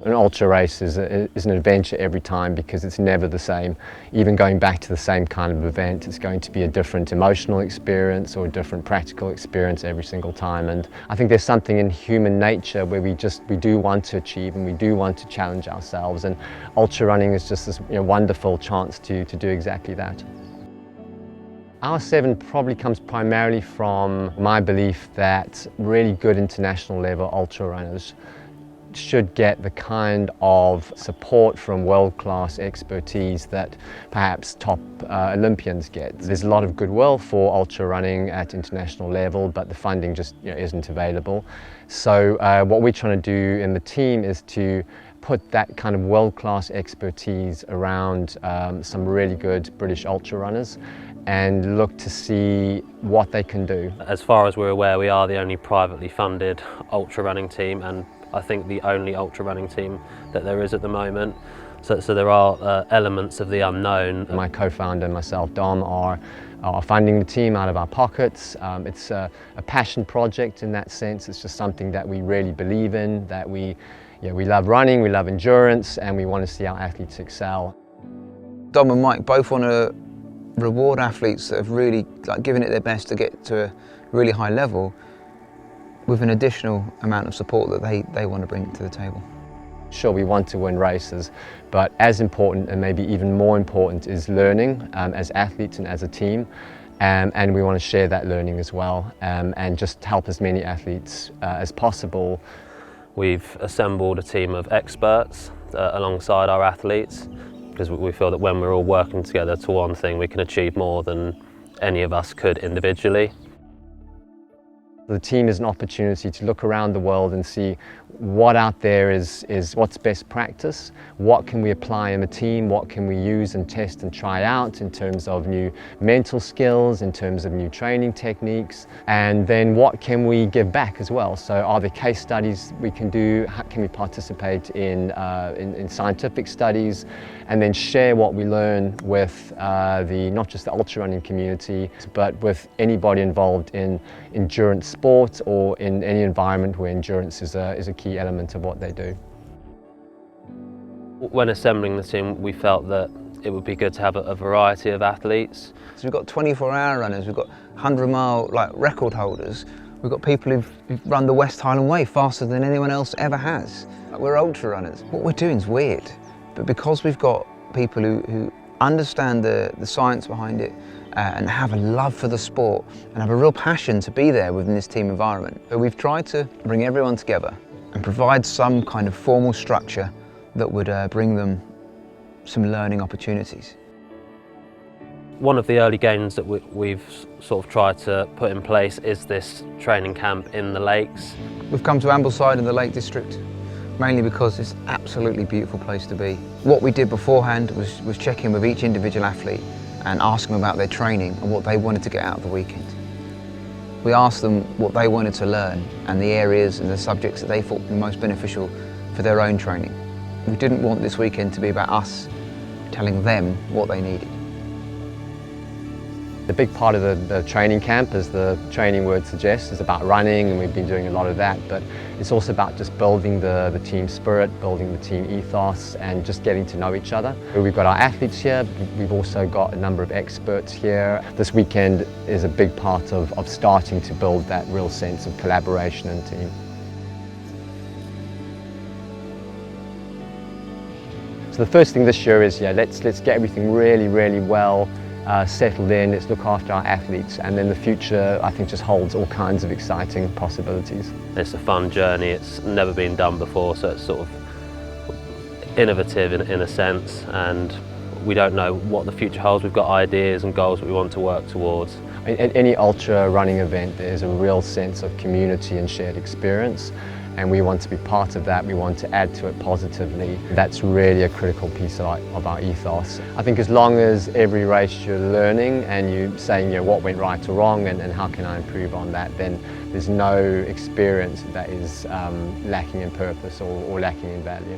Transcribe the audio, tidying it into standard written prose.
An ultra race is an adventure every time because it's never the same. Even going back to the same kind of event, it's going to be a different emotional experience or a different practical experience every single time. And I think there's something in human nature where we do want to achieve and we do want to challenge ourselves. And ultra running is just this wonderful chance to do exactly that. Our 7 probably comes primarily from my belief that really good international level ultra runners should get the kind of support from world-class expertise that perhaps top Olympians get. There's a lot of goodwill for ultra running at international level, but the funding just isn't available. So what we're trying to do in the team is to put that kind of world-class expertise around some really good British ultra runners and look to see what they can do. As far as we're aware, we are the only privately funded ultra running team, and I think the only ultra running team that there is at the moment. So there are elements of the unknown. My co-founder and myself, Dom, are funding the team out of our pockets. It's a passion project in that sense. It's just something that we really believe in, that we love running, we love endurance, and we want to see our athletes excel. Dom and Mike both want to reward athletes that have really given it their best to get to a really high level with an additional amount of support that they want to bring to the table. Sure, we want to win races, but as important and maybe even more important is learning as athletes and as a team. And we want to share that learning as well and just help as many athletes as possible. We've assembled a team of experts alongside our athletes because we feel that when we're all working together to one thing, we can achieve more than any of us could individually. The team is an opportunity to look around the world and see what out there is what's best practice, what can we apply in the team, what can we use and test and try out in terms of new mental skills, in terms of new training techniques, and then what can we give back as well. So are there case studies we can do, how can we participate in scientific studies, and then share what we learn with not just the ultra running community, but with anybody involved in endurance sport or in any environment where endurance is a key element of what they do. When assembling the team, we felt that it would be good to have a variety of athletes. So we've got 24-hour runners, we've got 100-mile record holders, we've got people who've run the West Highland Way faster than anyone else ever has. We're ultra runners. What we're doing is weird, but because we've got people who understand the science behind it and have a love for the sport and have a real passion to be there within this team environment. So we've tried to bring everyone together and provide some kind of formal structure that would bring them some learning opportunities. One of the early gains that we've sort of tried to put in place is this training camp in the lakes. We've come to Ambleside in the Lake District, mainly because it's an absolutely beautiful place to be. What we did beforehand was check in with each individual athlete and ask them about their training and what they wanted to get out of the weekend. We asked them what they wanted to learn and the areas and the subjects that they thought would be most beneficial for their own training. We didn't want this weekend to be about us telling them what they needed. The big part of the training camp, as the training word suggests, is about running, and we've been doing a lot of that, but it's also about just building the team spirit, building the team ethos, and just getting to know each other. We've got our athletes here, we've also got a number of experts here. This weekend is a big part of starting to build that real sense of collaboration and team. So the first thing this year is, let's get everything really well settled in, let's look after our athletes, and then the future I think just holds all kinds of exciting possibilities. It's a fun journey, it's never been done before, so it's sort of innovative in a sense, and we don't know what the future holds. We've got ideas and goals that we want to work towards. At any ultra running event there's a real sense of community and shared experience, and we want to be part of that, we want to add to it positively. That's really a critical piece of our ethos. I think as long as every race you're learning and you're saying what went right or wrong and how can I improve on that, then there's no experience that is lacking in purpose or lacking in value.